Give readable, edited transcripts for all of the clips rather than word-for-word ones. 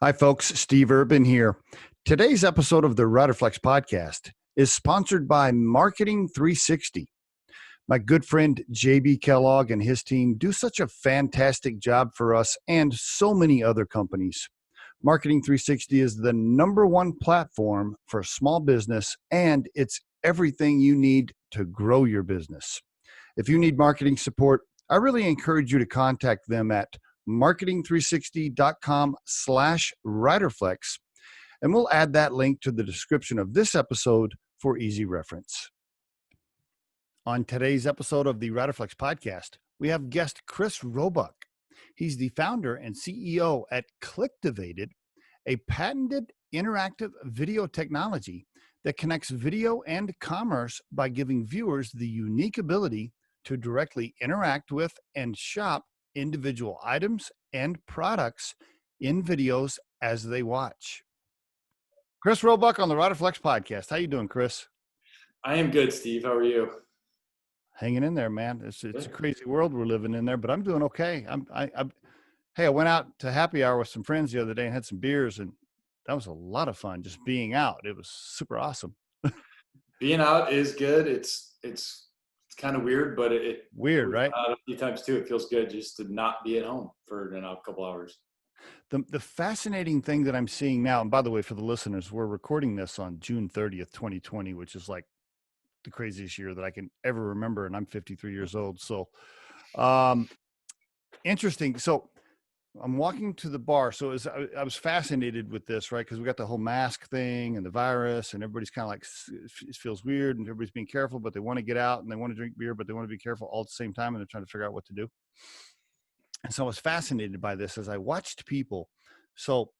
Hi, folks. Steve Urban here. Today's episode of the Riderflex podcast is sponsored by Marketing 360. My good friend JB Kellogg and his team do such a fantastic job for us and so many other companies. Marketing 360 is the number one platform for small business, and it's everything you need to grow your business. If you need marketing support, I really encourage you to contact them at marketing360.com/Riderflex, and we'll add that link to the description of this episode for easy reference. On today's episode of the Riderflex podcast, we have guest Chris Roebuck. He's the founder and CEO at Clicktivated, a patented interactive video technology that connects video and commerce by giving viewers the unique ability to directly interact with and shop individual items and products in videos as they watch. Chris Roebuck on the Riderflex podcast. How you doing, Chris? I am good, Steve. How are you? Hanging in there, man. It's a crazy world we're living in there, but I'm doing okay. Hey, I went out to happy hour with some friends the other day and had some beers, and that was a lot of fun just being out. It was super awesome. Being out is good. It's kind of weird, but weird, right? Out a few times too. It feels good just to not be at home for a couple hours. The fascinating thing that I'm seeing now, and by the way, for the listeners, we're recording this on June 30th, 2020, which is like the craziest year that I can ever remember, and I'm 53 years old. So, interesting. So, I'm walking to the bar. So I was fascinated with this, right? Because we got the whole mask thing and the virus, and everybody's kind of like, it feels weird, and everybody's being careful, but they want to get out and they want to drink beer, but they want to be careful all at the same time, and they're trying to figure out what to do. And so I was fascinated by this as I watched people. So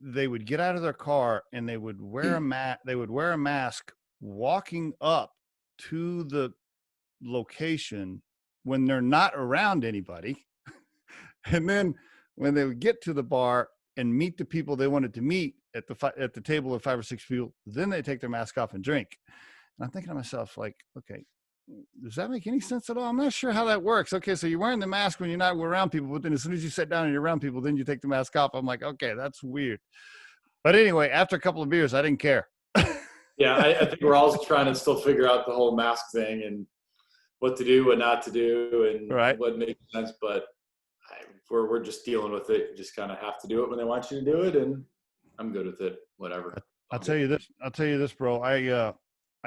they would get out of their car and they would wear a mask walking up to the location when they're not around anybody. And then when they would get to the bar and meet the people they wanted to meet at the table of 5 or 6 people, then they take their mask off and drink. And I'm thinking to myself, like, okay, does that make any sense at all? I'm not sure how that works. Okay, so you're wearing the mask when you're not around people, but then as soon as you sit down and you're around people, then you take the mask off. I'm like, okay, that's weird. But anyway, after a couple of beers, I didn't care. Yeah, I think we're all trying to still figure out the whole mask thing and what to do, what not to do, and right. What makes sense. But we're just dealing with it. You just kind of have to do it when they want you to do it, and I'm good with it. Whatever. I'll tell you this, bro. I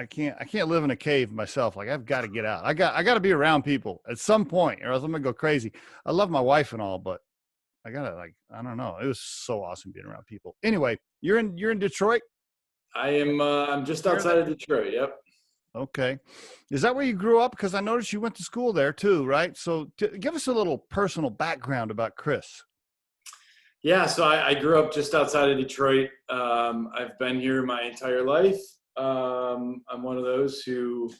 can't live in a cave myself. Like, I've got to get out. I got to be around people at some point, or else I'm gonna go crazy. I love my wife and all, but I gotta, like, I don't know. It was so awesome being around people. Anyway, you're in Detroit. I am. I'm just outside of Detroit. Yep. Okay. Is that where you grew up? Because I noticed you went to school there too, right? So give us a little personal background about Chris. Yeah, so I grew up just outside of Detroit. I've been here my entire life. I'm one of those who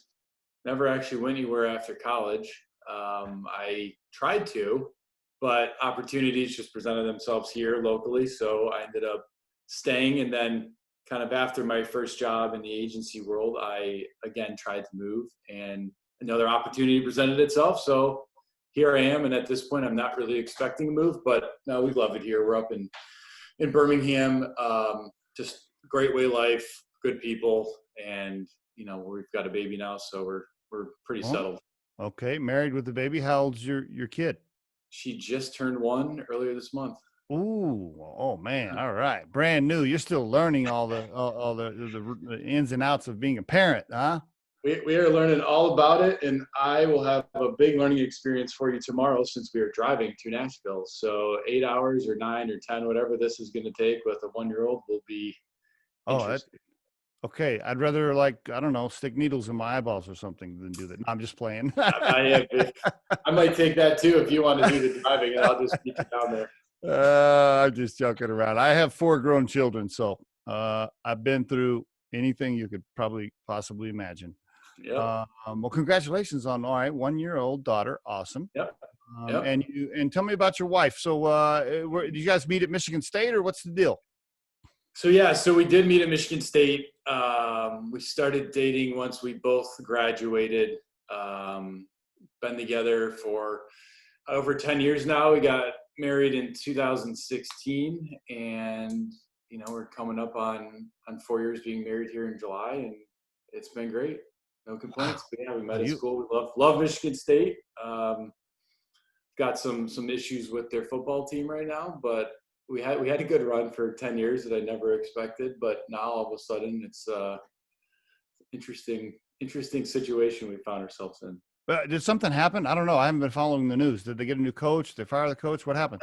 never actually went anywhere after college. I tried to, but opportunities just presented themselves here locally. So I ended up staying, and then kind of after my first job in the agency world, I again tried to move, and another opportunity presented itself. So here I am, and at this point, I'm not really expecting to move, but no, we love it here. We're up in Birmingham, just great way of life, good people, and we've got a baby now, so we're pretty settled. Okay, married with a baby. How old's your kid? She just turned 1 earlier this month. Ooh, oh man! All right, brand new. You're still learning all the ins and outs of being a parent, huh? We are learning all about it, and I will have a big learning experience for you tomorrow since we are driving to Nashville. So 8 hours or 9 or 10, whatever this is going to take with a 1-year-old will be interesting. Okay. I'd rather, like, I don't know, stick needles in my eyeballs or something than do that. No, I'm just playing. I might take that too if you want to do the driving, and I'll just meet you down there. I'm just joking around. I have 4 grown children, so I've been through anything you could possibly imagine. Yep. Well, congratulations on 1-year-old daughter. Awesome. Yep. And tell me about your wife. So did you guys meet at Michigan State, or what's the deal? So we did meet at Michigan State. We started dating once we both graduated. Been together for over 10 years now. We got married in 2016, and we're coming up on 4 years being married here in July, and it's been great. No complaints. Wow. But yeah, we met at school. We love Michigan State. Got some issues with their football team right now, but we had a good run for 10 years that I never expected. But now all of a sudden it's interesting situation we found ourselves in. But did something happen? I don't know. I haven't been following the news. Did they get a new coach? Did they fire the coach? What happened?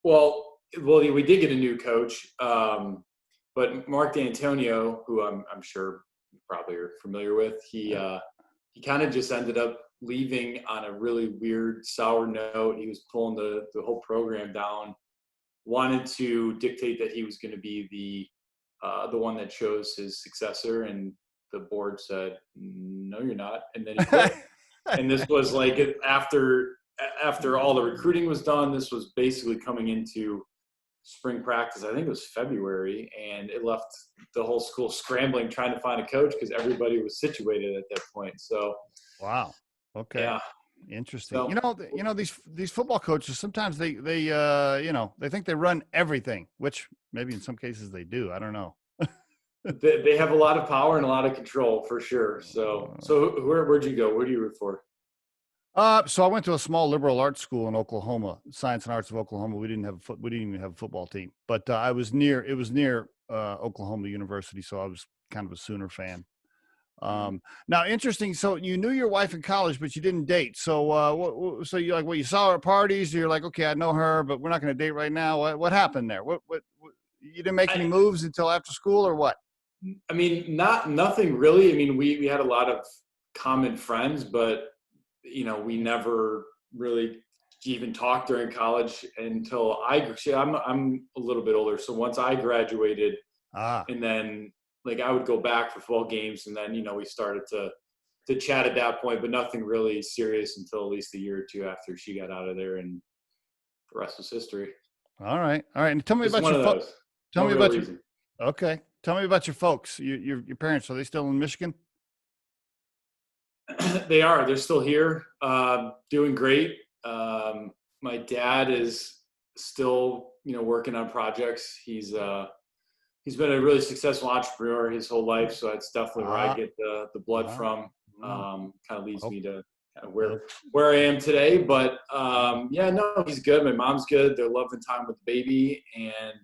Well, we did get a new coach, but Mark D'Antonio, who I'm sure you probably are familiar with, he kind of just ended up leaving on a really weird, sour note. He was pulling the whole program down, wanted to dictate that he was going to be the one that chose his successor, and the board said, "No, you're not," and then he quit. And this was like after all the recruiting was done. This was basically coming into spring practice. I think it was February, and it left the whole school scrambling trying to find a coach because everybody was situated at that point. So, wow. Okay. Yeah. Interesting. So, these football coaches, sometimes they think they run everything, which maybe in some cases they do. I don't know. they have a lot of power and a lot of control for sure. So where'd you go? Where do you root for? So I went to a small liberal arts school in Oklahoma, Science and Arts of Oklahoma. We didn't even have a football team, but it was near Oklahoma University. So I was kind of a Sooner fan. Now interesting. So you knew your wife in college, but you didn't date. So, so you you saw her at parties. You're like, okay, I know her, but we're not going to date right now. What happened there? What you didn't make any moves until after school, or what? I mean, nothing really. I mean, we had a lot of common friends, but we never really even talked during college until I'm a little bit older. So once I graduated, and then I would go back for football games, and then we started to chat at that point, but nothing really serious until at least a year or two after she got out of there, and the rest was history. All right. And tell me Just about one your of those. Tell No me real about reason. Okay. Tell me about your folks. Your parents, are they still in Michigan? They are. They're still here, doing great. My dad is still, working on projects. He's been a really successful entrepreneur his whole life, so that's definitely where I get the blood from. Kind of leads me to kind of where I am today. But yeah, no, he's good. My mom's good. They're loving time with the baby, and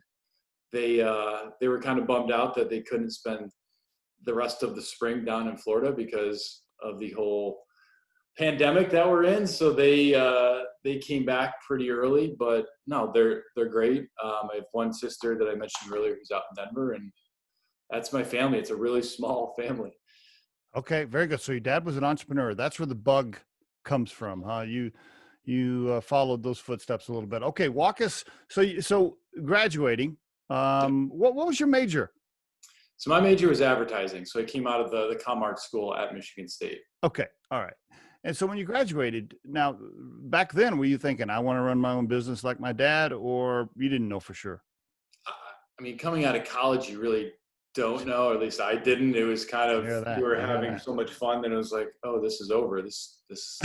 they were kind of bummed out that they couldn't spend the rest of the spring down in Florida because of the whole pandemic that we're in. So they came back pretty early, but no, they're great. I have one sister that I mentioned earlier who's out in Denver, and that's my family. It's a really small family. Okay, very good. So your dad was an entrepreneur. That's where the bug comes from, huh? You followed those footsteps a little bit. Okay, walk us. So graduating. What was your major? So my major was advertising. So I came out of the Com Art school at Michigan State. Okay, all right. And so when you graduated, now back then, were you thinking, I want to run my own business like my dad, or you didn't know for sure? I mean, coming out of college, you really don't know, or at least I didn't. It was kind of, you were having so much fun, then it was like, oh, this is over. This is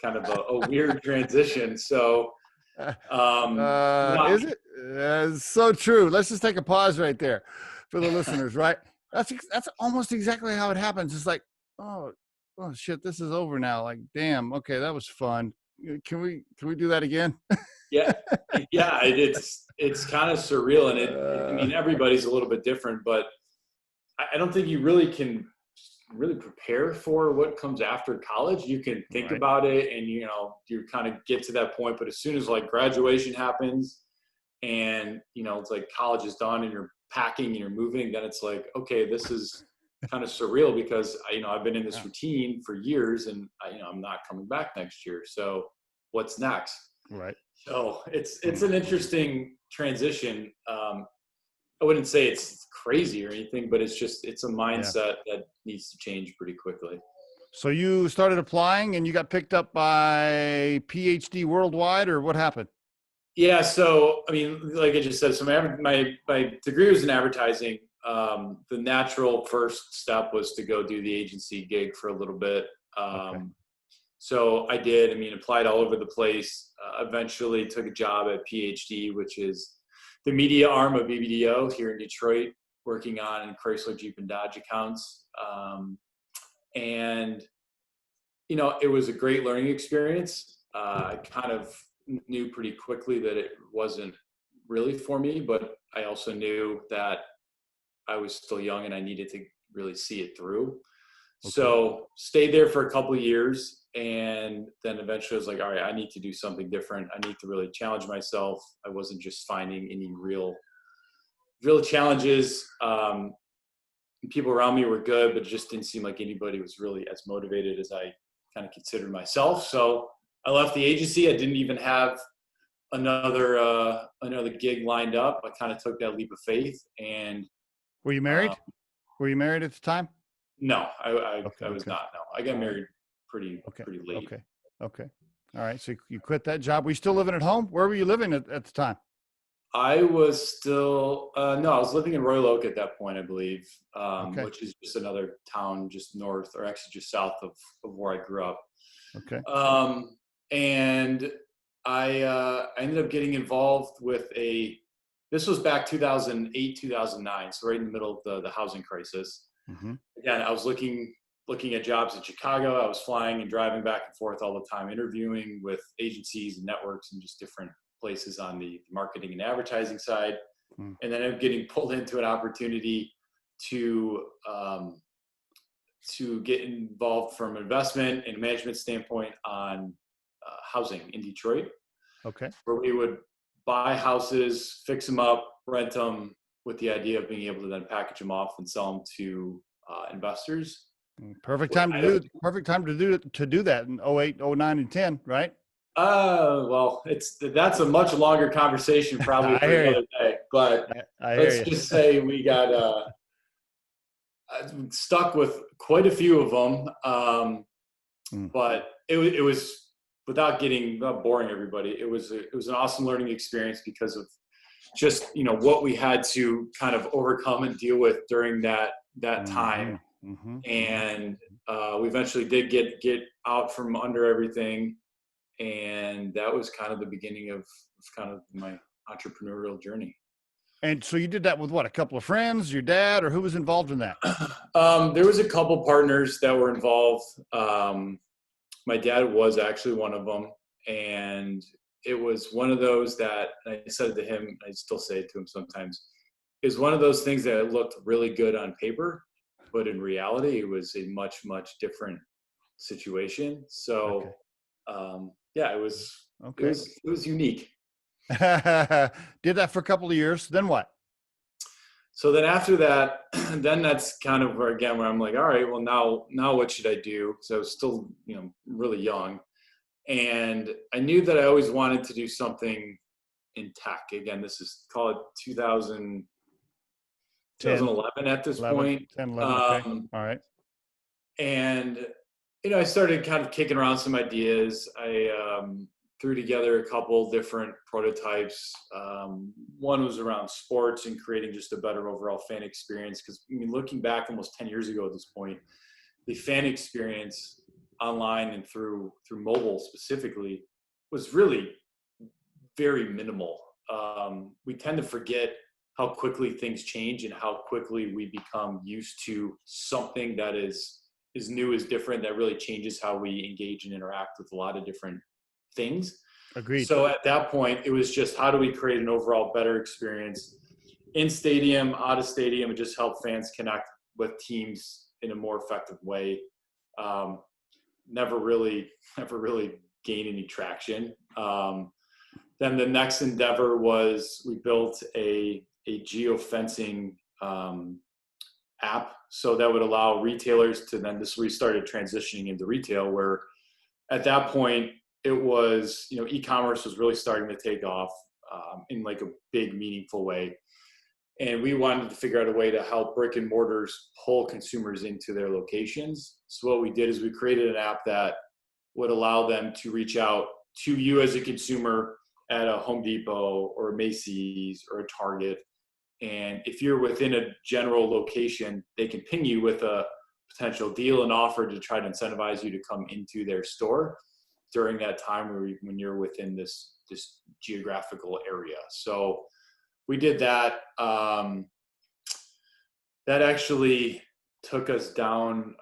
kind of a weird transition. So, is it? So true. Let's just take a pause right there for the listeners, right? That's almost exactly how it happens. It's like, oh shit, this is over now. Like, damn, okay, that was fun. Can we do that again? Yeah. It's kind of surreal, and I mean, everybody's a little bit different, but I don't think you really can really prepare for what comes after college. You can think about it, and you kind of get to that point, but as soon as graduation happens, and it's like college is done, and you're packing and you're moving, then it's like, okay, this is kind of surreal because I've been in this routine for years, and I'm not coming back next year. So what's next? Right. So it's an interesting transition. I wouldn't say it's crazy or anything, but it's a mindset that needs to change pretty quickly. So you started applying and you got picked up by PhD Worldwide, or what happened? Yeah. So, I mean, like I just said, so my degree was in advertising. The natural first step was to go do the agency gig for a little bit. So I did, applied all over the place, eventually took a job at PhD, which is the media arm of BBDO here in Detroit, working on Chrysler, Jeep, and Dodge accounts. And, it was a great learning experience. I kind of knew pretty quickly that it wasn't really for me, but I also knew that I was still young and I needed to really see it through. Okay. So stayed there for a couple of years, and then eventually I was like, all right, I need to do something different. I need to really challenge myself. I wasn't just finding any real challenges. People around me were good, but it just didn't seem like anybody was really as motivated as I kind of considered myself. So I left the agency. I didn't even have another gig lined up. I kind of took that leap of faith. And were you married? Were you married at the time? No, I was not. No, I got married pretty late. Okay. All right. So you quit that job. Were you still living at home? Where were you living at the time? I was still, I was living in Royal Oak at that point, I believe, which is just another town just north, or actually just south of where I grew up. Okay. And I ended up getting involved with this was back 2008, 2009. So right in the middle of the housing crisis. Mm-hmm. Again, I was looking at jobs in Chicago. I was flying and driving back and forth all the time, interviewing with agencies and networks and just different places on the marketing and advertising side. Mm. And then I'm getting pulled into an opportunity to get involved from an investment and management standpoint on housing in Detroit. Okay. Where we would buy houses, fix them up, rent them, with the idea of being able to then package them off and sell them to investors. Perfect time to do that in 08, 09, and 10, right? Well, that's a much longer conversation probably for another day. But let's just say we got stuck with quite a few of them. But it was, without boring everybody, it was an awesome learning experience because of just what we had to kind of overcome and deal with during that time. Mm-hmm. And we eventually did get out from under everything. And that was kind of the beginning of kind of my entrepreneurial journey. And so you did that with what, a couple of friends, your dad, or who was involved in that? There was a couple partners that were involved. My dad was actually one of them. And it was one of those that I said to him, I still say it to him sometimes, is one of those things that looked really good on paper, but in reality, it was a much, much different situation. So, yeah, it was unique. Did that for a couple of years. Then what? So then after that, then that's kind of where I'm like, all right, well now what should I do? So I was still, really young. And I knew that I always wanted to do something in tech. Again, this is, call it 2011 at this point. 10, 11, okay. All right. And, I started kind of kicking around some ideas. I threw together a couple different prototypes. One was around sports and creating just a better overall fan experience. Because looking back almost 10 years ago at this point, the fan experience online and through mobile specifically was really very minimal. We tend to forget how quickly things change and how quickly we become used to something that is new, is different, that really changes how we engage and interact with a lot of different things. Agreed. So at that point, it was just, how do we create an overall better experience in stadium, out of stadium, and just help fans connect with teams in a more effective way. Never really gained any traction. Then the next endeavor was we built a geofencing app, so that would allow retailers to then, this we started transitioning into retail, where at that point it was, e-commerce was really starting to take off in like a big, meaningful way. And we wanted to figure out a way to help brick and mortars pull consumers into their locations. So what we did is we created an app that would allow them to reach out to you as a consumer at a Home Depot or a Macy's or a Target. And if you're within a general location, they can ping you with a potential deal and offer to try to incentivize you to come into their store during that time when you're within this geographical area. So we did that. That actually took us down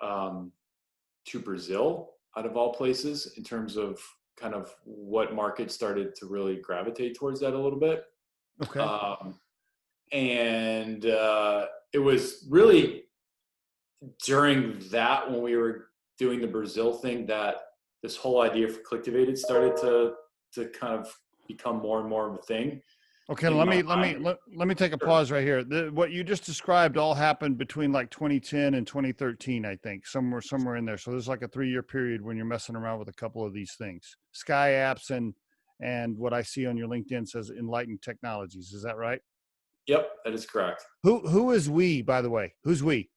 to Brazil, out of all places, in terms of kind of what market started to really gravitate towards that a little bit. Okay. And it was really during that, when we were doing the Brazil thing, that this whole idea for Clicktivated started to kind of become more and more of a thing. Okay, let me take a pause right here. What you just described all happened between like 2010 and 2013, I think, somewhere in there. So there's like a 3-year period when you're messing around with a couple of these things, Sky Apps and what I see on your LinkedIn says Enlightened Technologies. Is that right? Yep, that is correct. Who is we, by the way? Who's we?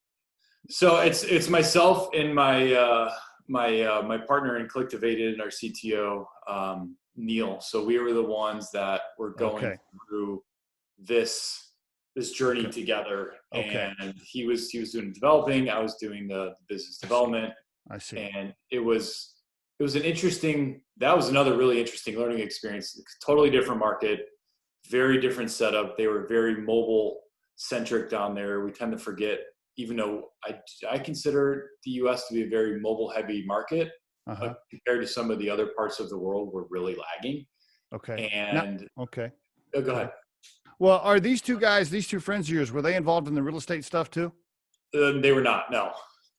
So it's myself and my my partner in Clicktivated and our CTO, Neil. So we were the ones that were going through this journey together. Okay. And he was doing developing, I was doing the business development. I see. And it was that was another really interesting learning experience. Totally different market, very different setup. They were very mobile centric down there. We tend to forget, even though I consider the US to be a very mobile heavy market, compared to some of the other parts of the world, we're really lagging. Okay. And okay. Oh, go ahead. Well, are these two guys, these two friends of yours, were they involved in the real estate stuff too? They were not, no.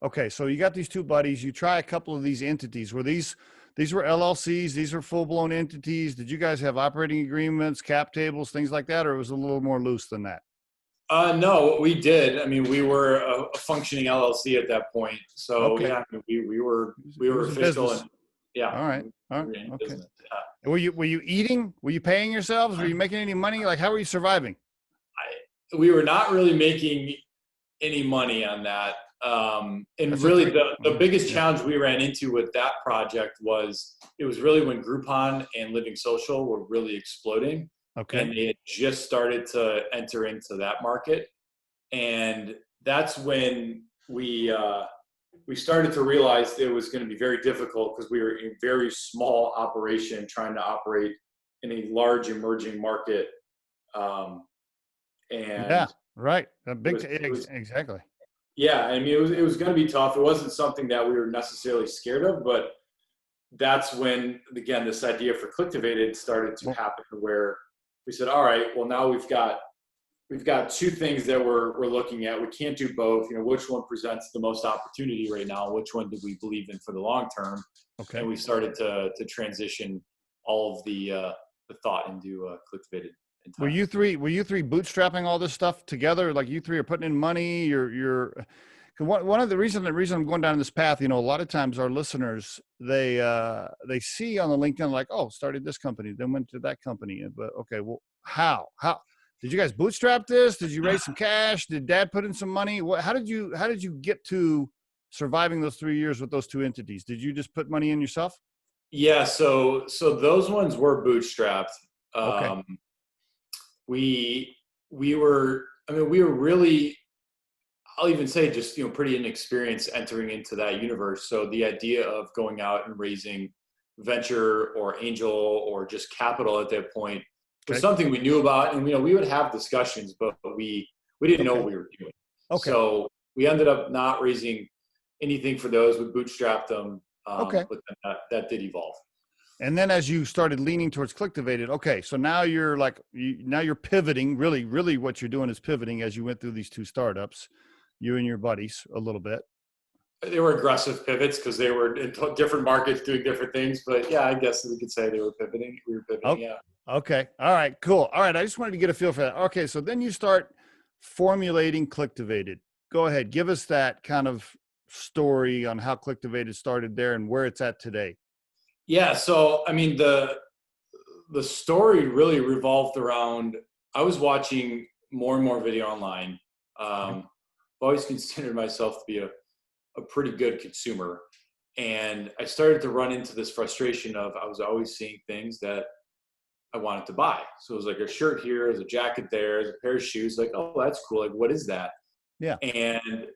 Okay. So you got these two buddies, you try a couple of these entities. Were these were LLCs, these are full blown entities? Did you guys have operating agreements, cap tables, things like that? Or it was a little more loose than that? No, we did. I mean, we were a functioning LLC at that point. So yeah, we were official. And, yeah. All right. Okay. Yeah. Were you eating? Were you paying yourselves? Were you making any money? Like, how were you surviving? We were not really making any money on that. And That's really the biggest challenge we ran into with that project was, it was really when Groupon and Living Social were really exploding. Okay. And they had just started to enter into that market. And that's when we started to realize it was going to be very difficult, because we were a very small operation trying to operate in a large emerging market. And yeah, right. Exactly. Yeah. I mean, it was going to be tough. It wasn't something that we were necessarily scared of, but that's when, again, this idea for Clicktivated started to happen, where we said, all right, well, now we've got two things that we're looking at. We can't do both. You know, which one presents the most opportunity right now? Which one do we believe in for the long term? Okay. And we started to transition all of the thought into Clicktivated. Were you three bootstrapping all this stuff together? Like, you three are putting in money? You're one of the reason I'm going down this path, you know, a lot of times our listeners, they see on the LinkedIn, like, oh, started this company, then went to that company. But okay, well, how did you guys bootstrap this? Did you raise some cash? Did dad put in some money? How did you get to surviving those 3 years with those two entities? Did you just put money in yourself? Yeah. So those ones were bootstrapped. Okay. We were really, I'll even say, just, you know, pretty inexperienced entering into that universe. So the idea of going out and raising venture or angel or just capital at that point was something we knew about, and, you know, we would have discussions, but we didn't know what we were doing. Okay. So we ended up not raising anything for those. We bootstrapped them. But then that did evolve. And then as you started leaning towards Clicktivated, okay, so now you're like, now you're pivoting. Really, really what you're doing is pivoting as you went through these two startups, you and your buddies, a little bit. They were aggressive pivots because they were in different markets doing different things. But yeah, I guess we could say they were pivoting. We were pivoting, yeah. Okay. All right, cool. All right, I just wanted to get a feel for that. Okay, so then you start formulating Clicktivated. Go ahead, give us that kind of story on how Clicktivated started there and where it's at today. Yeah, so I mean, the story really revolved around, I was watching more and more video online. I've always considered myself to be a pretty good consumer. And I started to run into this frustration of, I was always seeing things that I wanted to buy. So it was like a shirt here, there's a jacket there, there's a pair of shoes, like, oh, that's cool. Like, what is that? Yeah. And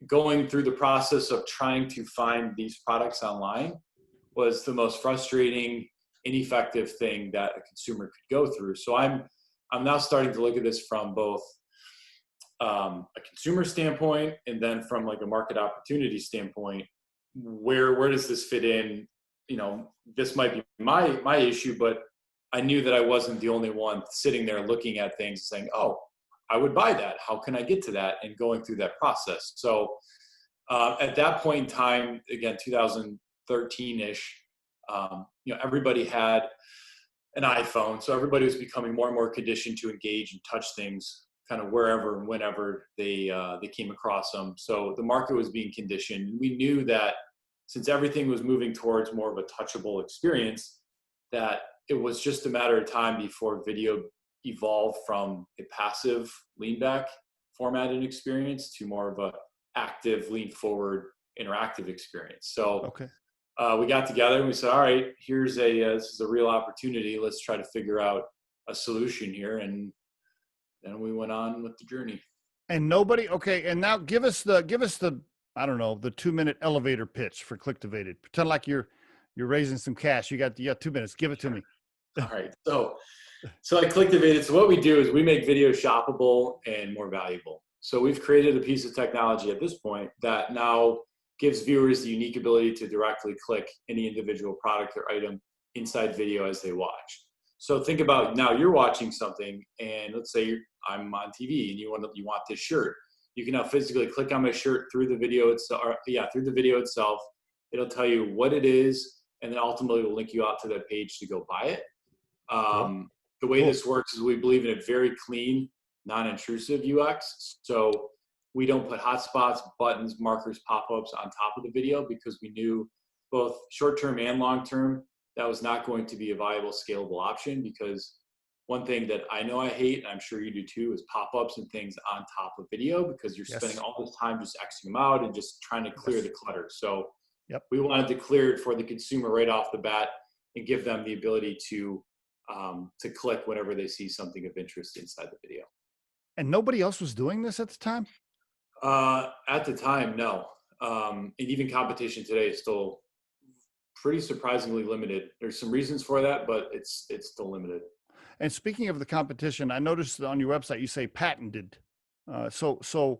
going through the process of trying to find these products online was the most frustrating, ineffective thing that a consumer could go through. So I'm now starting to look at this from both a consumer standpoint and then from like a market opportunity standpoint. Where does this fit in? You know, this might be my issue, but I knew that I wasn't the only one sitting there looking at things and saying, oh, I would buy that. How can I get to that? And going through that process. So at that point in time, again, 2013-ish, everybody had an iPhone. So everybody was becoming more and more conditioned to engage and touch things kind of wherever and whenever they came across them. So the market was being conditioned. We knew that since everything was moving towards more of a touchable experience, that it was just a matter of time before video evolved from a passive lean back formatted experience to more of a active lean forward interactive experience. So Okay. We got together and we said, all right, here's this is a real opportunity. Let's try to figure out a solution here. And then we went on with the journey. And nobody, okay. And now give us the, I don't know, the 2-minute elevator pitch for Clicktivated. Pretend like you're raising some cash. You got 2 minutes. Give it to me. All right. So I Clicktivated. So what we do is we make video shoppable and more valuable. So we've created a piece of technology at this point that now gives viewers the unique ability to directly click any individual product or item inside video as they watch. So think about now you're watching something and let's say I'm on TV and you want this shirt. You can now physically click on my shirt through the video itself. Through the video itself. It'll tell you what it is and then ultimately will link you out to that page to go buy it. The way this works is we believe in a very clean, non-intrusive UX. So we don't put hotspots, buttons, markers, pop-ups on top of the video because we knew both short-term and long-term that was not going to be a viable, scalable option because one thing that I know I hate, and I'm sure you do too, is pop-ups and things on top of video because you're spending all this time just Xing them out and just trying to clear the clutter. So we wanted to clear it for the consumer right off the bat and give them the ability to click whenever they see something of interest inside the video. And nobody else was doing this at the time? At the time, no. And even competition today is still pretty surprisingly limited. There's some reasons for that, but it's still limited. And speaking of the competition, I noticed on your website, you say patented. So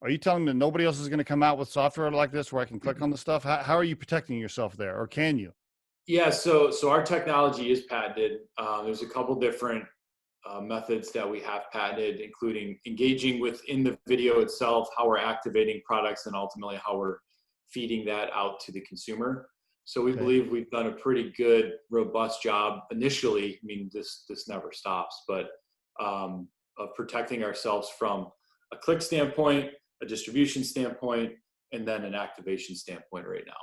are you telling me that nobody else is going to come out with software like this where I can click on the stuff? How are you protecting yourself there, or can you? Yeah, so our technology is patented. There's a couple different methods that we have patented, including engaging within the video itself, how we're activating products, and ultimately how we're feeding that out to the consumer. So we believe we've done a pretty good, robust job initially. I mean, this never stops, but of protecting ourselves from a click standpoint, a distribution standpoint, and then an activation standpoint right now.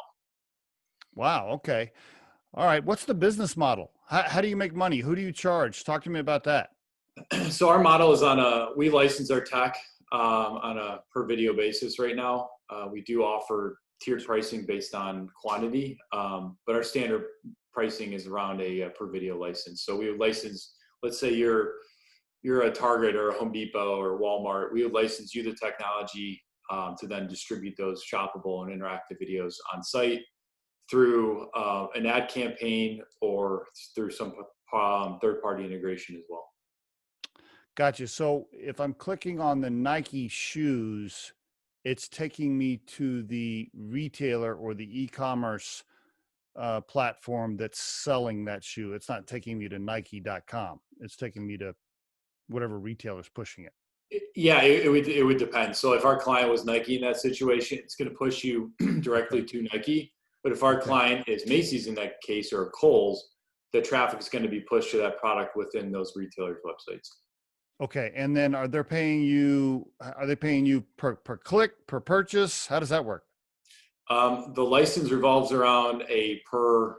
Wow. Okay. All right. What's the business model? How do you make money? Who do you charge? Talk to me about that. So our model is we license our tech on a per video basis right now. We do offer tiered pricing based on quantity, but our standard pricing is around a per video license. So we would license, let's say you're a Target or a Home Depot or Walmart, we would license you the technology to then distribute those shoppable and interactive videos on site through an ad campaign or through some third-party integration as well. Gotcha. So if I'm clicking on the Nike shoes, it's taking me to the retailer or the e-commerce platform that's selling that shoe. It's not taking me to Nike.com. It's taking me to whatever retailer's pushing it. Yeah, it would depend. So if our client was Nike in that situation, it's going to push you directly to Nike. But if our client is Macy's in that case or Kohl's, the traffic is going to be pushed to that product within those retailers' websites. Okay. And then are they paying you per click, per purchase? How does that work? The license revolves around a per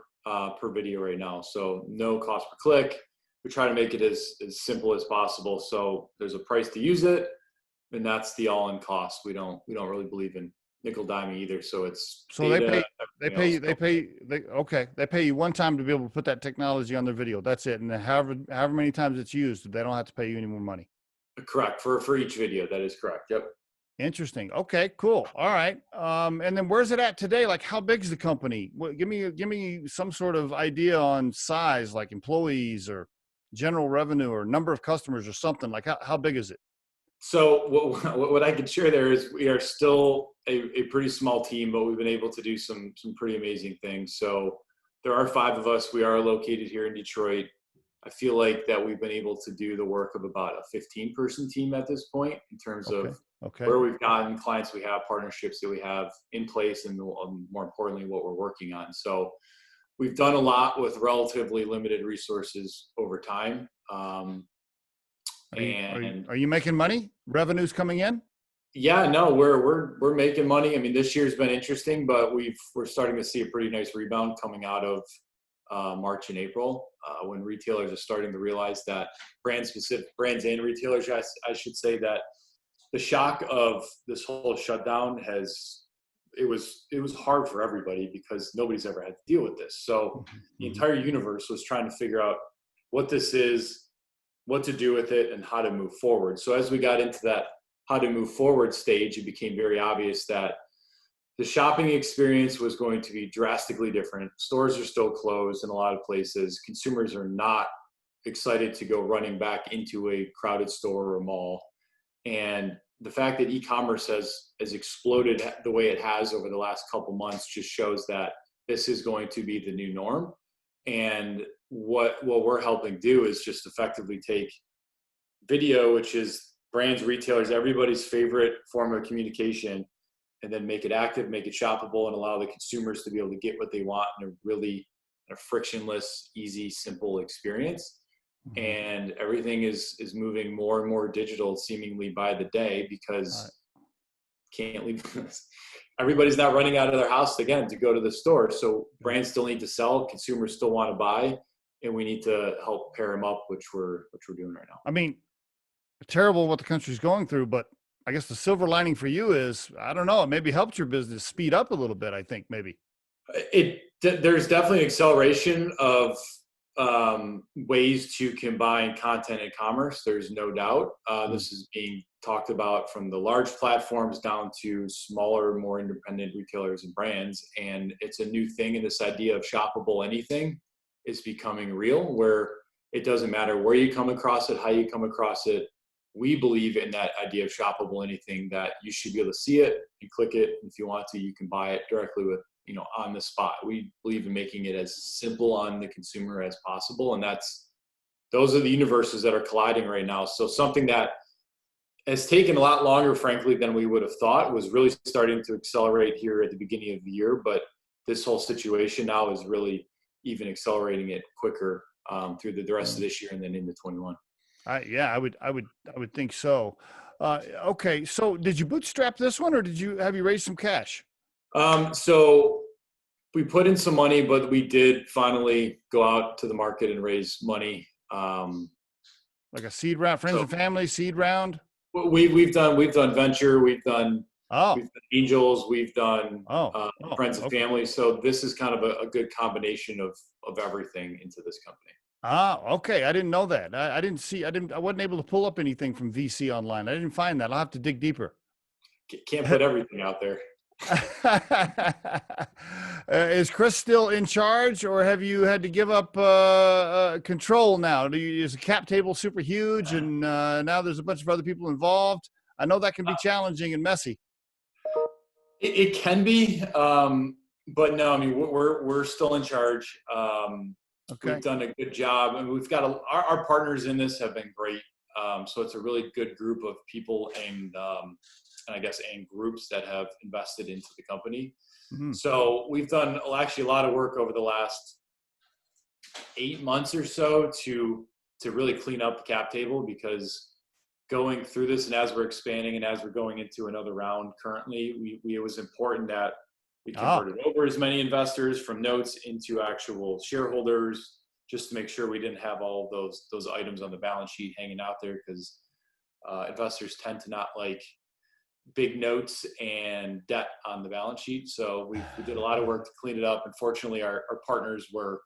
video right now. So no cost per click. We try to make it as simple as possible. So there's a price to use it, and that's the all-in cost. We don't really believe in nickel diming either. So it's data, they pay you one time to be able to put that technology on their video. That's it. And then however many times it's used, they don't have to pay you any more money. Correct. For each video. That is correct. Yep. Interesting. Okay, cool. All right. And then where's it at today? Like, how big is the company? Give me some sort of idea on size, like employees or general revenue or number of customers or something. Like, how big is it? So what I can share there is we are still a pretty small team, but we've been able to do some pretty amazing things. So there are 5 of us. We are located here in Detroit. I feel like that we've been able to do the work of about a 15-person team at this point in terms Okay. of Okay. where we've gotten clients we have, partnerships that we have in place, and more importantly, what we're working on. So we've done a lot with relatively limited resources over time. And Are you making money? Revenues coming in? yeah, no, we're making money. I mean, this year's been interesting, but we're starting to see a pretty nice rebound coming out of March and April, when retailers are starting to realize that brands and retailers, I should say, that the shock of this whole shutdown it was hard for everybody because nobody's ever had to deal with this. So the Mm-hmm. entire universe was trying to figure out what this is, what to do with it, and how to move forward. So as we got into that how to move forward stage, it became very obvious that the shopping experience was going to be drastically different. Stores are still closed in a lot of places. Consumers are not excited to go running back into a crowded store or a mall. And the fact that e-commerce has exploded the way it has over the last couple months just shows that this is going to be the new norm. And what we're helping do is just effectively take video, which is brands, retailers, everybody's favorite form of communication, and then make it active, make it shoppable, and allow the consumers to be able to get what they want in a really frictionless, easy, simple experience. Mm-hmm. And everything is moving more and more digital seemingly by the day because can't leave. Everybody's not running out of their house again to go to the store. So brands still need to sell, consumers still want to buy, and we need to help pair them up, which we're doing right now. I mean, terrible what the country's going through, but I guess the silver lining for you is, I don't know, it maybe helped your business speed up a little bit. I think maybe. There's definitely an acceleration of ways to combine content and commerce. There's no doubt. This is being talked about from the large platforms down to smaller, more independent retailers and brands. And it's a new thing. And this idea of shoppable anything is becoming real, where it doesn't matter where you come across it, how you come across it. We believe in that idea of shoppable anything, that you should be able to see it and click it. And if you want to, you can buy it directly with, on the spot. We believe in making it as simple on the consumer as possible. And those are the universes that are colliding right now. So something that has taken a lot longer, frankly, than we would have thought was really starting to accelerate here at the beginning of the year. But this whole situation now is really even accelerating it quicker through the rest of this year and then into 21. Yeah, I would think so. Okay. So did you bootstrap this one or have you raised some cash? So we put in some money, but we did finally go out to the market and raise money. Like a seed round, friends and family seed round? We've done venture, we've done angels, we've done friends and family. So this is kind of a good combination of everything into this company. Okay. I didn't know that. I wasn't able to pull up anything from VC online. I didn't find that. I'll have to dig deeper. Can't put everything out there. Is Chris still in charge, or have you had to give up control now? Is the cap table super huge, and now there's a bunch of other people involved? I know that can be challenging and messy. It can be, but no. I mean, we're still in charge. Okay. We've done a good job, and we've got our partners in this have been great. So it's a really good group of people and I guess and groups that have invested into the company. Mm-hmm. So we've done actually a lot of work over the last 8 months or so to really clean up the cap table, because going through this and as we're expanding and as we're going into another round currently, it was important that we converted over as many investors from notes into actual shareholders, just to make sure we didn't have all of those items on the balance sheet hanging out there, because investors tend to not like big notes and debt on the balance sheet. So we did a lot of work to clean it up. And fortunately, our partners were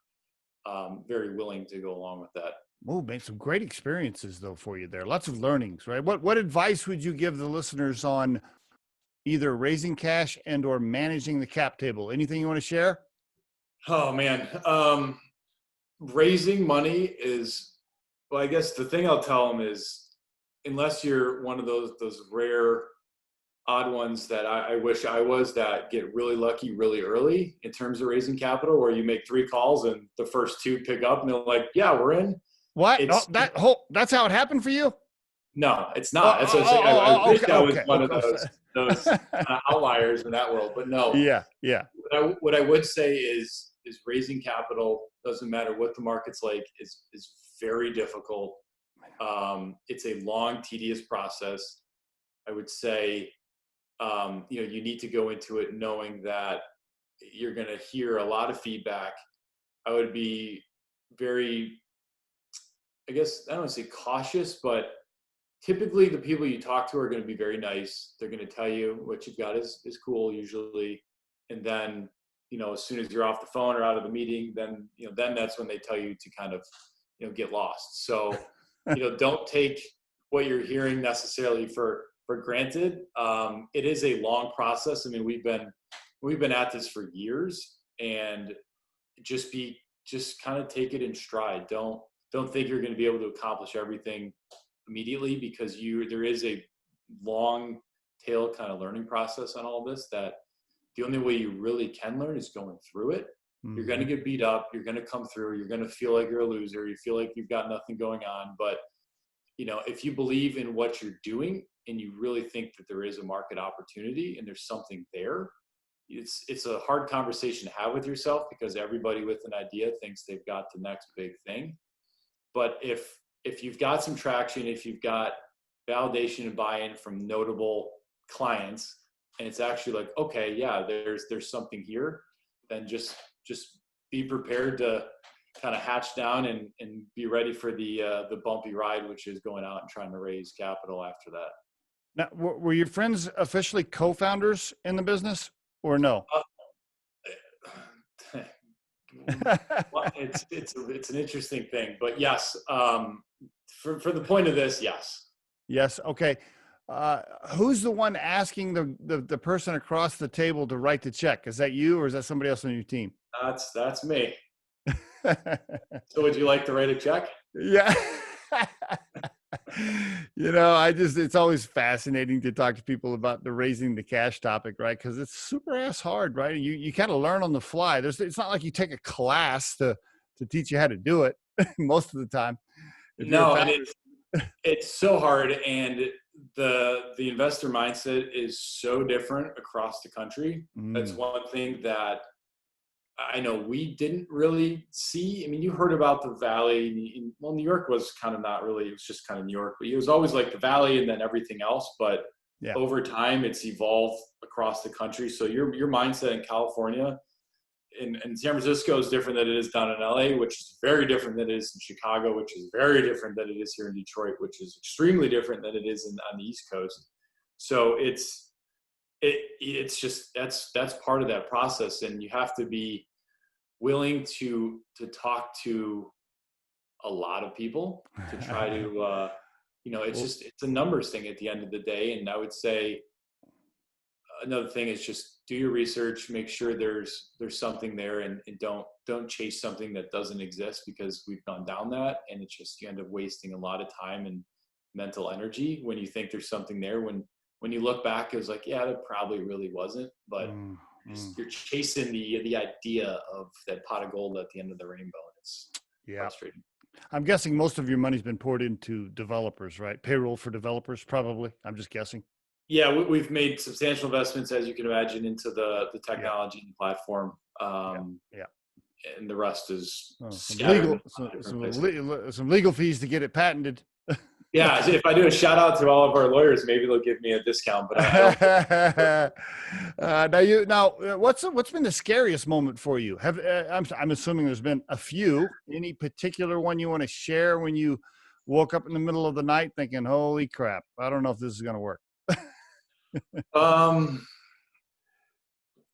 very willing to go along with that. Oh, made some great experiences though for you there. Lots of learnings, right? What advice would you give the listeners on either raising cash and or managing the cap table? Anything you want to share? Oh man. Raising money is, well, I guess the thing I'll tell them is, unless you're one of those rare odd ones that I wish I was, that get really lucky really early in terms of raising capital, where you make 3 calls and the first 2 pick up and they're like, yeah, we're in. What? Oh, It's that's how it happened for you? No, it's Oh, not. That's what I'm saying. I wish okay, I was okay, one of okay. those outliers in that world, but no. Yeah, yeah. What I would say is raising capital, doesn't matter what the market's like, is very difficult. It's a long, tedious process. I would say, you need to go into it knowing that you're going to hear a lot of feedback. I would be very, I guess, I don't want to say cautious, but typically the people you talk to are going to be very nice. They're going to tell you what you've got is cool usually. And then, as soon as you're off the phone or out of the meeting, then that's when they tell you to kind of, get lost. So, don't take what you're hearing necessarily for granted. It is a long process. I mean, we've been at this for years, and just kind of take it in stride. Don't think you're going to be able to accomplish everything immediately, because there is a long tail kind of learning process on all this, that the only way you really can learn is going through it. Mm-hmm. You're going to get beat up. You're going to come through. You're going to feel like you're a loser. You feel like you've got nothing going on. But, if you believe in what you're doing and you really think that there is a market opportunity and there's something there, it's a hard conversation to have with yourself, because everybody with an idea thinks they've got the next big thing. But if you've got some traction, if you've got validation and buy-in from notable clients, and it's actually like, okay, yeah, there's something here, then just be prepared to kind of hatch down and be ready for the bumpy ride, which is going out and trying to raise capital after that. Now, were your friends officially co-founders in the business, or no? Well, it's an interesting thing, but yes, for the point of this, yes. Yes. Okay. Who's the one asking the person across the table to write the check? Is that you, or is that somebody else on your team? That's me. So would you like to write a check? Yeah. It's always fascinating to talk to people about the raising the cash topic, right? Because it's super ass hard, right? You kind of learn on the fly. It's not like you take a class to teach you how to do it most of the time. No, and it's so hard, and the investor mindset is so different across the country. That's one thing that I know we didn't really see. I mean, you heard about the Valley. Well, New York was kind of not really, it was just kind of New York, but it was always like the Valley and then everything else. But yeah, over time, it's evolved across the country. So your mindset in California and San Francisco is different than it is down in LA, which is very different than it is in Chicago, which is very different than it is here in Detroit, which is extremely different than it is on the East Coast. So it's just, that's part of that process. And you have to be willing to talk to a lot of people to try to, it's a numbers thing at the end of the day. And I would say another thing is just do your research, make sure there's something there, and don't chase something that doesn't exist, because we've gone down that, and it's just, you end up wasting a lot of time and mental energy when you think there's something there. When you look back, it was like, yeah, that probably really wasn't, but you're chasing the idea of that pot of gold at the end of the rainbow. It's frustrating. I'm guessing most of your money's been poured into developers, right? Payroll for developers, probably. I'm just guessing. Yeah, we've made substantial investments, as you can imagine, into the technology and platform. And the rest is some legal fees to get it patented. Yeah, if I do a shout out to all of our lawyers, maybe they'll give me a discount. But what's been the scariest moment for you? I'm assuming there's been a few. Any particular one you want to share when you woke up in the middle of the night thinking, "Holy crap, I don't know if this is going to work"?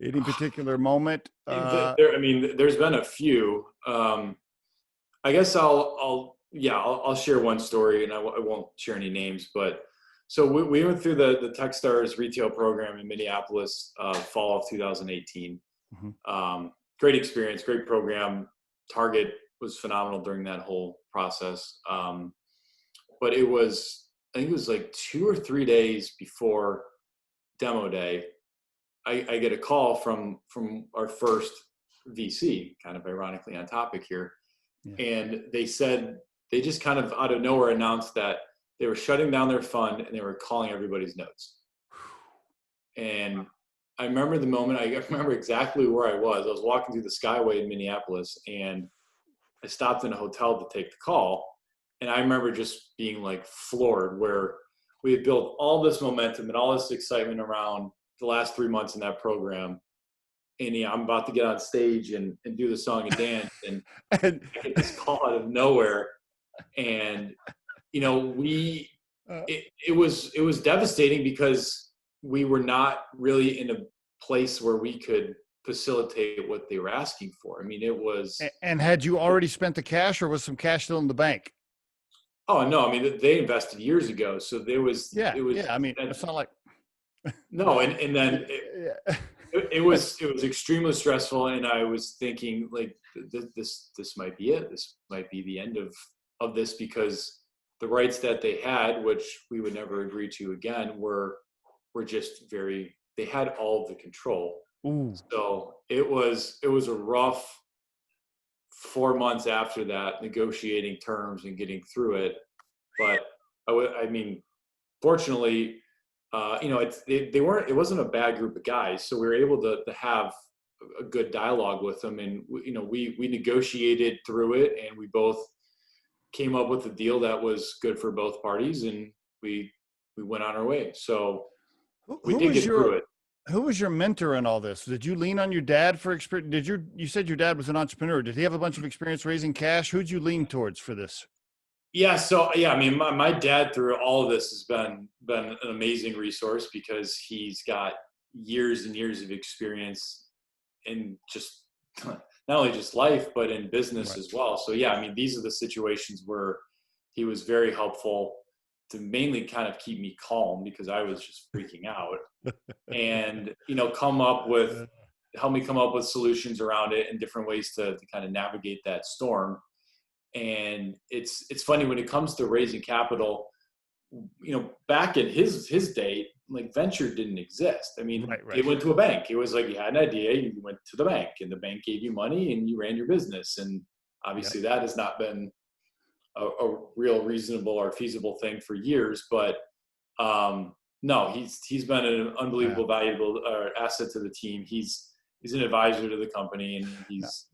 Any particular moment? There's been a few. I guess I'll share one story, and I won't share any names, but So we went through the Techstars retail program in Minneapolis, fall of 2018. Great experience, great program. Target was phenomenal during that whole process. But I think it was like 2 or 3 days before demo day, I get a call from our first VC, kind of ironically on topic here. Yeah. And they just kind of out of nowhere announced that they were shutting down their fund and they were calling everybody's notes. And I remember the moment, I remember exactly where I was. I was walking through the Skyway in Minneapolis, and I stopped in a hotel to take the call. And I remember just being like floored, where we had built all this momentum and all this excitement around the last 3 months in that program. And yeah, I'm about to get on stage and do the song and dance, and I get this call out of nowhere. And it was devastating because we were not really in a place where we could facilitate what they were asking for. I mean, it was. And had you already spent the cash, or was some cash still in the bank? Oh no! I mean, they invested years ago, so there was. Yeah. I mean, it's not like. No, and then it was extremely stressful, and I was thinking like this might be it. This might be the end of this, because the rights that they had, which we would never agree to again, were just they had all of the control. Ooh. So it was a rough 4 months after that, negotiating terms and getting through it. But I mean, fortunately, it wasn't a bad group of guys, so we were able to have a good dialogue with them, and we negotiated through it, and we both came up with a deal that was good for both parties, and we went on our way. So we did get through it. Who was your mentor in all this? Did you lean on your dad for experience? You said your dad was an entrepreneur. Did he have a bunch of experience raising cash? Who'd you lean towards for this? Yeah. So yeah, I mean, my dad through all of this has been an amazing resource, because he's got years and years of experience in just not only just life, but in business as well. So yeah, I mean, these are the situations where he was very helpful to mainly kind of keep me calm, because I was just freaking out, and help me come up with solutions around it and different ways to kind of navigate that storm. And it's funny when it comes to raising capital, back in his day, like venture didn't exist. I mean, It went to a bank. It was like you had an idea, you went to the bank, and the bank gave you money, and you ran your business. And obviously that has not been a real reasonable or feasible thing for years. But no, he's been an unbelievable, valuable asset to the team. He's an advisor to the company, and he's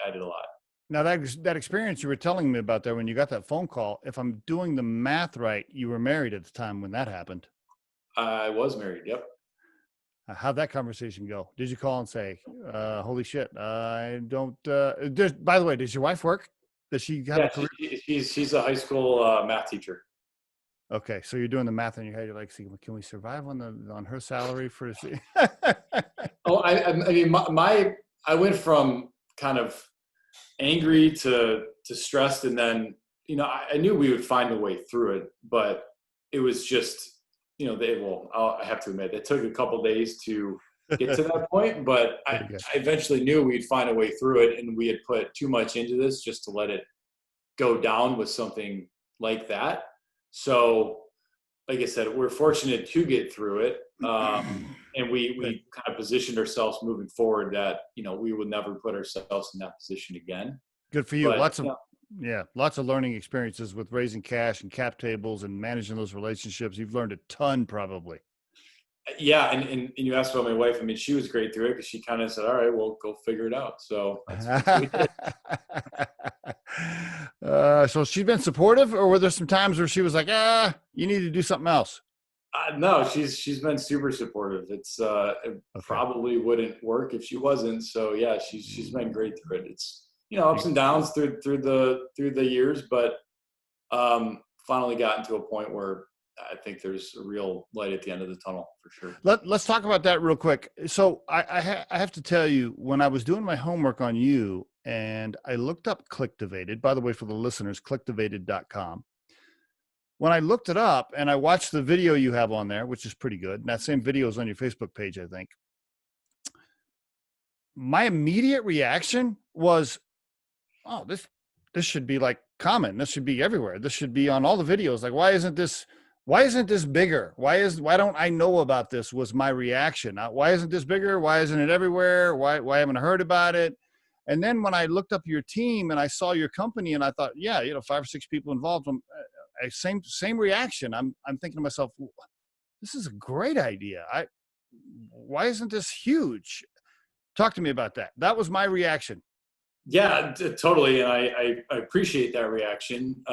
added a lot. Now that experience you were telling me about there when you got that phone call, if I'm doing the math right, you were married at the time when that happened. I was married. Yep. How'd that conversation go? Did you call and say, holy shit, I don't, by the way, does your wife work? Does she have a career? She's a high school math teacher. Okay. So you're doing the math in your head. You're like, see, can we survive on her salary for Oh, I mean, I went from kind of angry to stressed, and then I knew we would find a way through it, but it was just I have to admit, it took a couple days to get to that point, but I eventually knew we'd find a way through it, and we had put too much into this just to let it go down with something like that. So like I said, we're fortunate to get through it, and we kind of positioned ourselves moving forward that we would never put ourselves in that position again. Good for you. But, lots of learning experiences with raising cash and cap tables and managing those relationships. You've learned a ton, probably. Yeah, and you asked about my wife. I mean, she was great through it, because she kind of said, "All right, well, go figure it out." So that's what we did. So she's been supportive, or were there some times where she was like, you need to do something else? No, she's been super supportive. It probably wouldn't work if she wasn't. So yeah, she's been great through it. It's ups and downs through the years, but finally gotten to a point where I think there's a real light at the end of the tunnel for sure. Let's talk about that real quick. So I have to tell you, when I was doing my homework on you and I looked up Clicktivated, by the way, for the listeners, clicktivated.com. when I looked it up and I watched the video you have on there, which is pretty good, and that same video is on your Facebook page, I think. My immediate reaction was, oh, this should be like common. This should be everywhere. This should be on all the videos. Like, why isn't this bigger? Why don't I know about this? Was my reaction. Why isn't this bigger? Why isn't it everywhere? Why haven't I heard about it? And then when I looked up your team and I saw your company and I thought, yeah, 5 or 6 people involved, same reaction. I'm thinking to myself, this is a great idea. Why isn't this huge? Talk to me about that. That was my reaction. Yeah, totally. And I appreciate that reaction.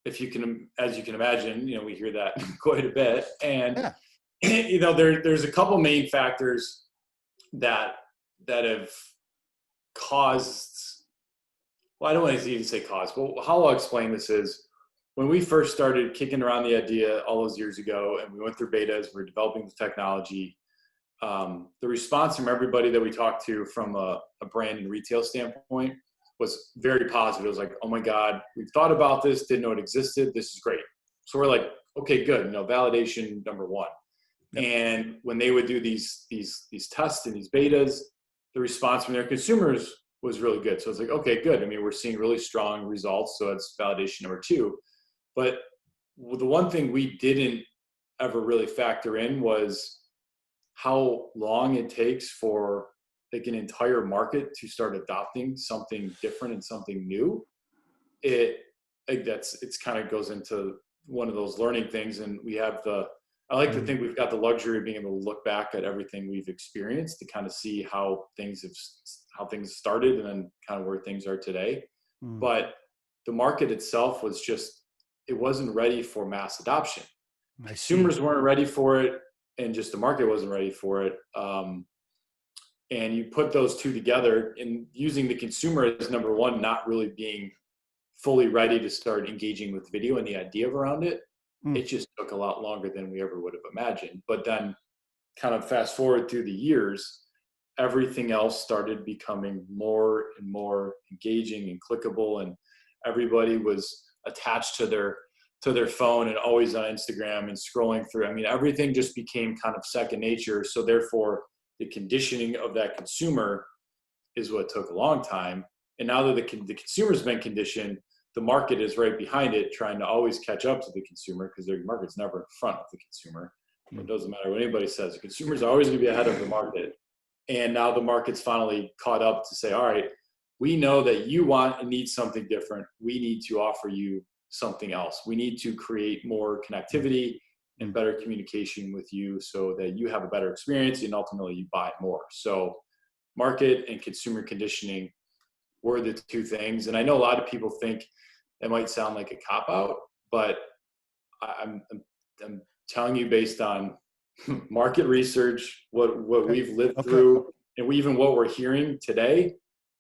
If you can, as you can imagine, we hear that quite a bit. And, yeah. There's a couple main factors that have caused, well, I don't want to even say cause, but how I'll explain this is when we first started kicking around the idea all those years ago and we went through betas, we were developing the technology. The response from everybody that we talked to from a brand and retail standpoint was very positive. It was like, oh my God, we've thought about this, didn't know it existed. This is great. So we're like, okay, good. Validation number one. Yep. And when they would do these tests and these betas, the response from their consumers was really good. So it's like, okay, good. I mean, we're seeing really strong results. So that's validation number two. But the one thing we didn't ever really factor in was how long it takes for like an entire market to start adopting something different and something new. It's kind of goes into one of those learning things. And we have I like to think we've got the luxury of being able to look back at everything we've experienced to kind of see how things started and then kind of where things are today. But the market itself was it wasn't ready for mass adoption. Consumers weren't ready for it, and just the market wasn't ready for it. And you put those two together, and using the consumer as number one, not really being fully ready to start engaging with video and the idea around it, it just took a lot longer than we ever would have imagined. But then kind of fast forward through the years, everything else started becoming more and more engaging and clickable, and everybody was attached to their phone and always on Instagram and scrolling through. I mean, everything just became kind of second nature. So therefore, the conditioning of that consumer is what took a long time. And now that the consumer's been conditioned, the market is right behind it, trying to always catch up to the consumer because their market's never in front of the consumer. It doesn't matter what anybody says. The consumer's always going to be ahead of the market. And now the market's finally caught up to say, all right, we know that you want and need something different. We need to offer you something else. We need to create more connectivity and better communication with you so that you have a better experience and ultimately you buy more. So market and consumer conditioning were the two things. And I know a lot of people think it might sound like a cop-out, but I'm telling you based on market research, what we've lived through, and even what we're hearing today,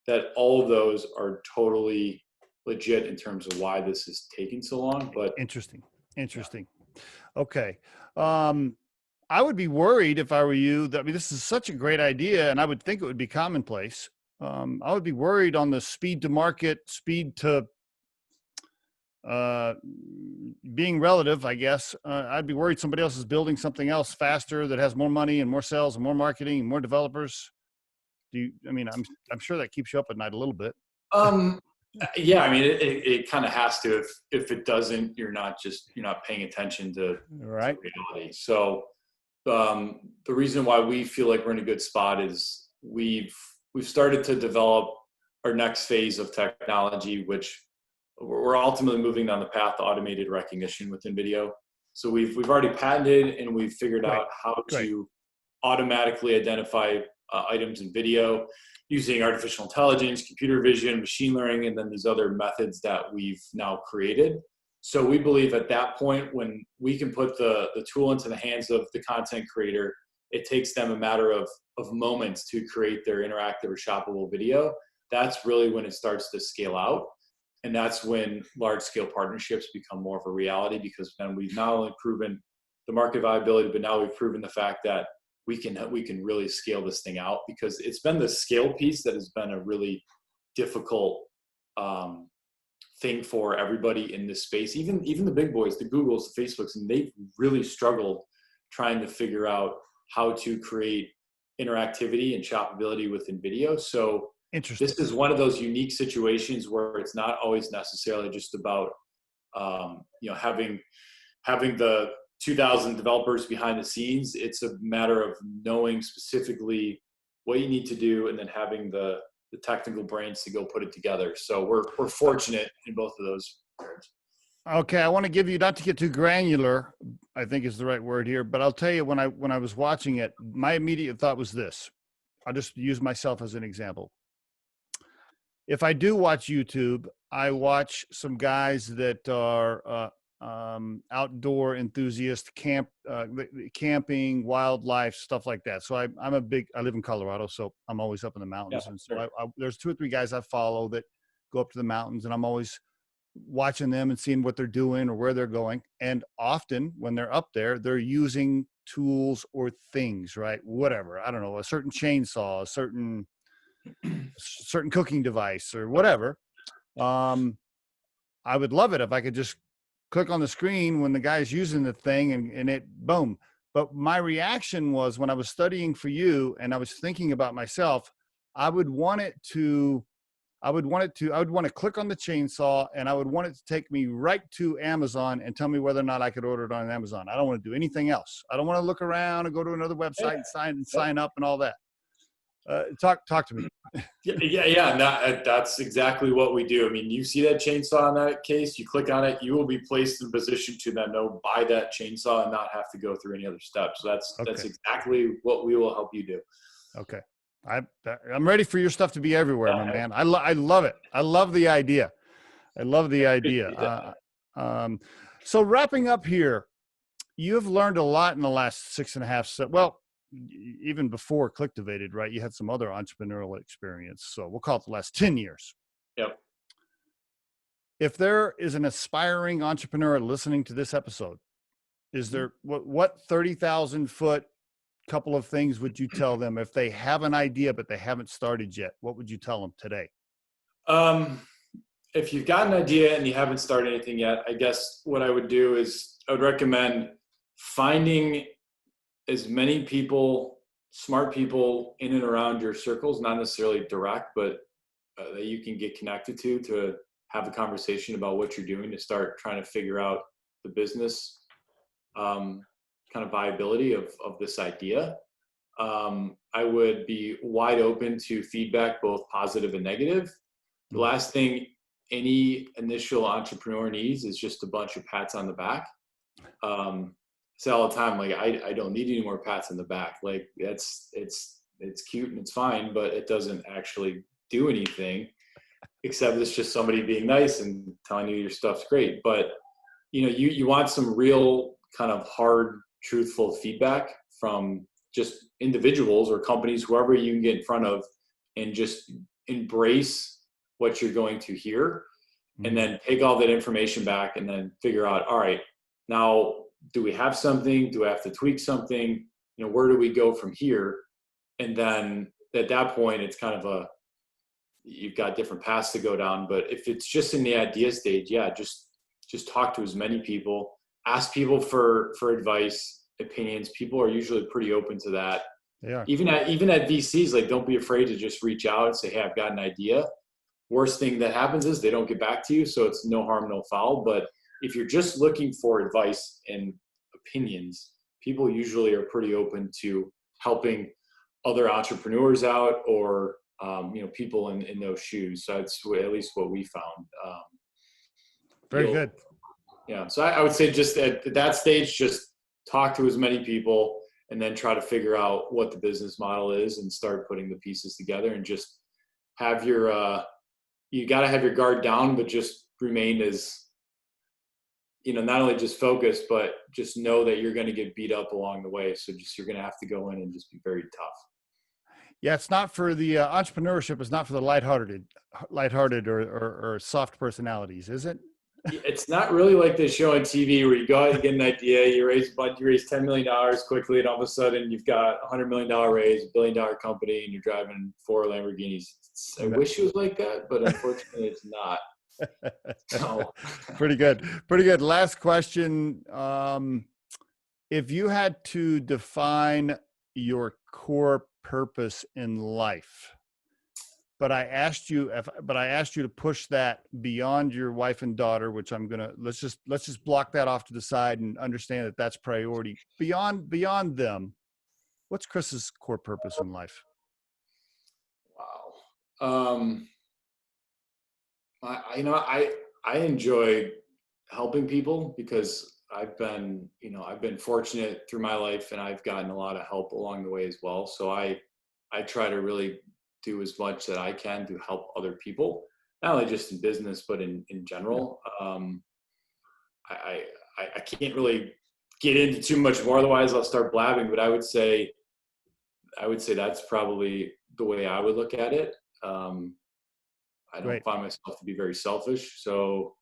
that all of those are totally legit in terms of why this is taking so long. But interesting. Okay. I would be worried if I were you that, I mean, this is such a great idea and I would think it would be commonplace. I would be worried on the speed to market, speed to being relative, I guess. I'd be worried somebody else is building something else faster that has more money and more sales and more marketing and more developers. I'm sure that keeps you up at night a little bit. Yeah, I mean, it kind of has to. If it doesn't, you're not paying attention to reality. So the reason why we feel like we're in a good spot is we've started to develop our next phase of technology, which we're ultimately moving down the path to automated recognition within video. So we've already patented and we've figured out how to automatically identify items in video using artificial intelligence, computer vision, machine learning, and then these other methods that we've now created. So we believe at that point, when we can put the tool into the hands of the content creator, it takes them a matter of moments to create their interactive or shoppable video. That's really when it starts to scale out. And that's when large scale partnerships become more of a reality, because then we've not only proven the market viability, but now we've proven the fact that we can really scale this thing out, because it's been the scale piece that has been a really difficult thing for everybody in this space. Even the big boys, the Googles, the Facebooks, and they've really struggled trying to figure out how to create interactivity and shoppability within video. So Interesting. this is one of those unique situations where it's not always necessarily just about having the 2,000 developers behind the scenes. It's a matter of knowing specifically what you need to do and then having the technical brains to go put it together. So we're fortunate in both of those regards. Okay, I want to give you, not to get too granular, I think is the right word here, but I'll tell you, when I was watching it, my immediate thought was this. I'll just use myself as an example. If I do watch YouTube, I watch some guys that are outdoor enthusiasts, camping, wildlife, stuff like that. So I live in Colorado, so I'm always up in the mountains. Yeah, and so there's 2 or 3 guys I follow that go up to the mountains, and I'm always watching them and seeing what they're doing or where they're going. And often when they're up there, they're using tools or things, right? Whatever, I don't know, a certain chainsaw, a certain cooking device or whatever. I would love it if I could just click on the screen when the guy's using the thing and it boom. But my reaction was, when I was studying for you and I was thinking about myself, I would want to click on the chainsaw, and I would want it to take me right to Amazon and tell me whether or not I could order it on Amazon. I don't want to do anything else. I don't want to look around and go to another website and sign up and all that. Talk to me. Yeah. That's exactly what we do. I mean, you see that chainsaw in that case, you click on it, you will be placed in a position to then buy that chainsaw and not have to go through any other steps. So that's exactly what we will help you do. Okay. I'm ready for your stuff to be everywhere, my man. I love it. I love the idea. So wrapping up here, you have learned a lot in the last 6.5, well, even before Clicktivated, right? You had some other entrepreneurial experience. So we'll call it the last 10 years. Yep. If there is an aspiring entrepreneur listening to this episode, is there, what 30,000 foot couple of things would you tell them if they have an idea, but they haven't started yet? What would you tell them today? If you've got an idea and you haven't started anything yet, I guess what I would do is I would recommend finding as many people, smart people in and around your circles, not necessarily direct, but that you can get connected to have a conversation about what you're doing, to start trying to figure out the business kind of viability of this idea. I would be wide open to feedback, both positive and negative. The last thing any initial entrepreneur needs is just a bunch of pats on the back. I say all the time, like, I don't need any more pats on the back. Like, it's cute and it's fine, but it doesn't actually do anything, except it's just somebody being nice and telling you your stuff's great. But you want some real kind of hard, truthful feedback from just individuals or companies, whoever you can get in front of, and just embrace what you're going to hear, and then take all that information back and then figure out, all right, now, do we have something? Do I have to tweak something? Where do we go from here? And then at that point, it's kind of you've got different paths to go down. But if it's just in the idea stage, just talk to as many people, ask people for advice, opinions. People are usually pretty open to that. Yeah. Even at VCs, like, don't be afraid to just reach out and say, hey, I've got an idea. Worst thing that happens is they don't get back to you. So it's no harm, no foul. But if you're just looking for advice and opinions, people usually are pretty open to helping other entrepreneurs out, or people in those shoes. So that's at least what we found. Very good. Yeah. So I would say, just at that stage, just talk to as many people and then try to figure out what the business model is and start putting the pieces together, and just have your you got to have your guard down, but just remain as, not only just focused, but just know that you're going to get beat up along the way. So you're going to have to go in and just be very tough. Yeah, it's not for the entrepreneurship. It's not for the lighthearted or soft personalities, is it? It's not really like the show on TV where you go out and get an idea, you raise $10 million quickly, and all of a sudden you've got a $100 million raise, $1 billion company, and you're driving 4 Lamborghinis. I wish it was like that, but unfortunately it's not. So, Pretty good. Pretty good. Last question. If you had to define your core purpose in life, but I asked you to push that beyond your wife and daughter, which let's just block that off to the side and understand that that's priority. Beyond them, what's Chris's core purpose in life? wow. I enjoy helping people because I've been fortunate through my life, and I've gotten a lot of help along the way as well. So I try to really do as much that I can to help other people, not only just in business, but in general. I can't really get into too much more, otherwise I'll start blabbing, but I would say that's probably the way I would look at it. I don't find myself to be very selfish, so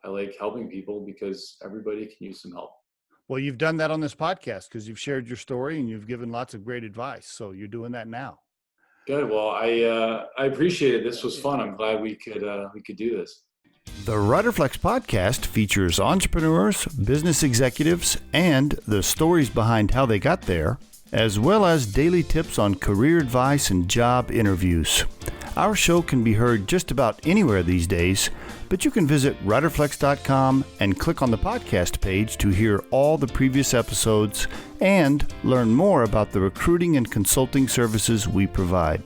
I like helping people because everybody can use some help. Well, you've done that on this podcast because you've shared your story and you've given lots of great advice. So you're doing that now. Good. Well, I appreciate it. This was fun. I'm glad we could do this. The Riderflex podcast features entrepreneurs, business executives, and the stories behind how they got there, as well as daily tips on career advice and job interviews. Our show can be heard just about anywhere these days, but you can visit riderflex.com and click on the podcast page to hear all the previous episodes and learn more about the recruiting and consulting services we provide.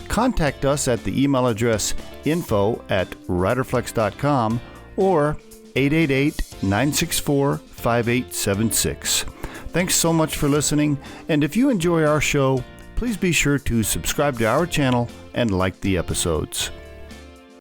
Contact us at the email address info@riderflex.com or 888-964-5876. Thanks so much for listening, and if you enjoy our show, please be sure to subscribe to our channel and like the episodes.